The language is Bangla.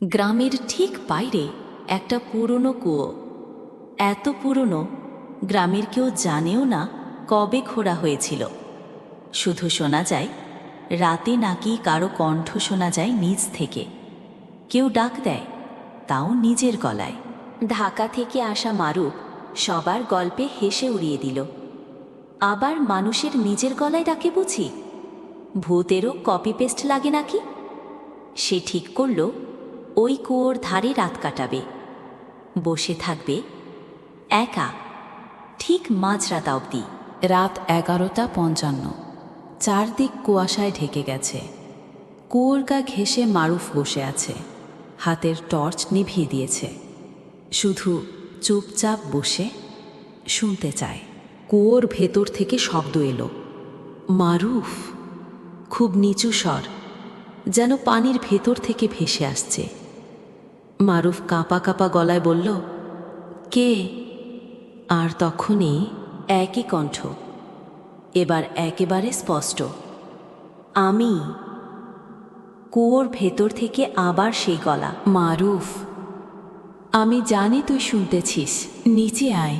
গ্রামের ঠিক বাইরে একটা পুরনো কুয়ো। এত পুরনো, গ্রামের কেউ জানেও না কবে খোঁড়া হয়েছিল। শুধু শোনা যায় রাতে নাকি কারো কণ্ঠ শোনা যায় নিচ থেকে। কেউ ডাক দেয়, তাও নিজের গলায়। ঢাকা থেকে আসা মারুফ সবার গল্পে হেসে উড়িয়ে দিল। আবার মানুষের নিজের গলায় ডাকে বুঝি? ভূতেরও কপি পেস্ট লাগে নাকি? সে ঠিক করল ওই কুয়োর ধারে রাত কাটাবে, বসে থাকবে একা, ঠিক মাঝরাত অবধি। রাত 11:55। চারদিক কুয়াশায় ঢেকে গেছে। কুয়োর গা ঘেঁষে মারুফ বসে আছে, হাতের টর্চ নিভিয়ে দিয়েছে। শুধু চুপচাপ বসে শুনতে চায়। কুয়োর ভেতর থেকে শব্দ এলো, মারুফ, খুব নিচু স্বর, যেন পানির ভেতর থেকে ভেসে আসছে। মারুফ কাঁপা কাঁপা গলায় বলল, কে? আর তখনই একই কণ্ঠ, এবার একেবারে স্পষ্ট, আমি। কুয়োর ভেতর থেকে আবার সেই গলা, মারুফ, আমি জানি তুই শুনতেছিস, নিচে আয়।